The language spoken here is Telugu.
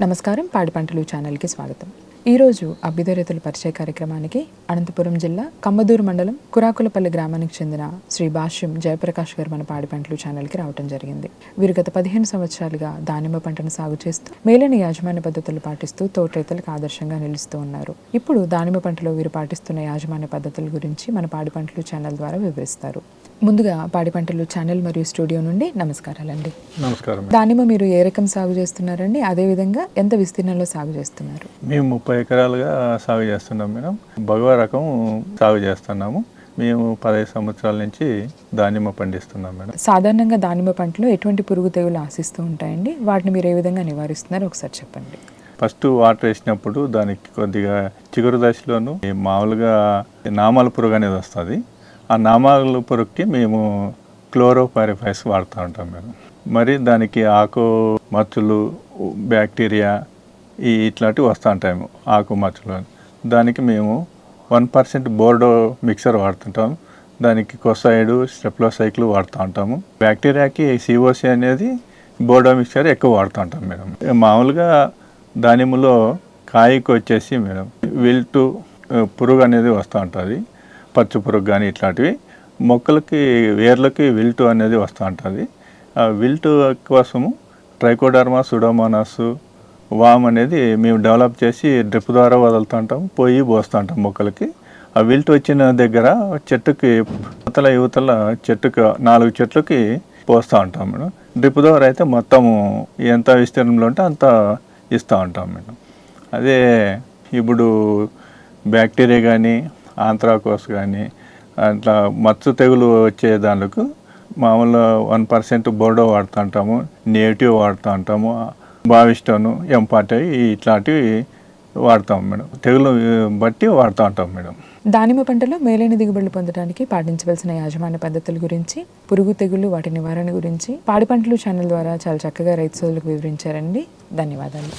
నమస్కారం, పాడి పంటలు ఛానల్కి స్వాగతం. ఈరోజు అభ్యుదయ రైతుల పరిచయ కార్యక్రమానికి అనంతపురం జిల్లా కమ్మదూరు మండలం కురాకులపల్లి గ్రామానికి చెందిన శ్రీ భాష్యం జయప్రకాష్ గారు మన పాడి పంటలు ఛానల్కి రావడం జరిగింది. వీరు గత 15 సంవత్సరాలుగా దానిమ్మ పంటను సాగు చేస్తూ మేలైన యాజమాన్య పద్ధతులు పాటిస్తూ తోట రైతులకు ఆదర్శంగా నిలుస్తూ ఉన్నారు. ఇప్పుడు దానిమ్మ పంటలో వీరు పాటిస్తున్న యాజమాన్య పద్ధతుల గురించి మన పాడి పంటలు ఛానల్ ద్వారా వివరిస్తారు. ముందుగా పాడి పంటలు ఛానల్ మరియు స్టూడియో నుండి నమస్కారాలండి. నమస్కారం. దానిమ్మ మీరు ఏ రకం సాగు చేస్తున్నారండి? అదేవిధంగా ఎంత విస్తీర్ణంలో సాగు చేస్తున్నారు? మేము 30 ఎకరాలుగా సాగు చేస్తున్నాం మేడం. భగవా రకం సాగు చేస్తున్నాము. మేము 15 సంవత్సరాల నుంచి దానిమ్మ పండిస్తున్నాం మేడం. సాధారణంగా దానిమ్మ పంటలో ఎటువంటి పురుగు తెగులు ఆశిస్తూ ఉంటాయండి? వాటిని మీరు ఏ విధంగా నివారిస్తున్నారో ఒకసారి చెప్పండి. ఫస్ట్ వాటర్ వేసినప్పుడు దానికి కొద్దిగా చిగురు దశలోను మామూలుగా నామాల పురుగు అనేది వస్తుంది. ఆ నామాల పురుగుకి మేము క్లోరోపైరిఫాస్ వాడుతూ ఉంటాం మేడం. మరి దానికి ఆకు మచ్చలు, బ్యాక్టీరియా ఇట్లాంటివి వస్తూ ఉంటాయి. ఆకు మచ్చలు దానికి మేము 1% బోర్డో మిక్సర్ వాడుతుంటాం. దానికి కొసైడ్, స్టెప్లోసైక్లు వాడుతూ ఉంటాము. బ్యాక్టీరియాకి సిఓసి అనేది బోర్డో మిక్సర్ ఎక్కువ వాడుతూ ఉంటాం మేడం. మామూలుగా దానిమ్మలో కాయకు వచ్చేసి మేడం విల్టు పురుగు అనేది వస్తూ ఉంటుంది. పచ్చు పురుగు కానీ ఇట్లాంటివి. మొక్కలకి వేర్లకి విల్టు అనేది వస్తూ ఉంటుంది. ఆ విల్టు కోసము ట్రైకోడర్మా, సుడోమోనాస్, వామ్ అనేది మేము డెవలప్ చేసి డ్రిప్ ద్వారా వదులుతూ ఉంటాం, పోస్తూ ఉంటాం మొక్కలకి. ఆ విల్టు వచ్చిన దగ్గర చెట్టుకి యువతల చెట్టుకి 4 చెట్లకి పోస్తూ ఉంటాం మేడం. డ్రిప్ ద్వారా అయితే మొత్తము ఎంత విస్తీర్ణంలో ఉంటే అంత ఇస్తూ ఉంటాం మేడం. అదే ఇప్పుడు బ్యాక్టీరియా కానీ ఆంత్రాకోస్ కానీ అట్లా మచ్చ తెగులు వచ్చే దానికి మామూలుగా 1% బోర్డో వాడుతూ ఉంటాము, నేటివ్ వాడుతూ ఉంటాము, బావిస్టోను, ఎంపాటి ఇట్లాంటివి వాడతాం మేడం. తెగులు బట్టి వాడుతూ ఉంటాం మేడం. దానిమ్మ పంటలో మేలైన దిగుబడులు పొందడానికి పాటించవలసిన యాజమాన్య పద్ధతుల గురించి, పురుగు తెగులు వాటి నివారణ గురించి పాడి పంటలు ఛానల్ ద్వారా చాలా చక్కగా రైతు సోదరులకు వివరించారండి. ధన్యవాదాలు.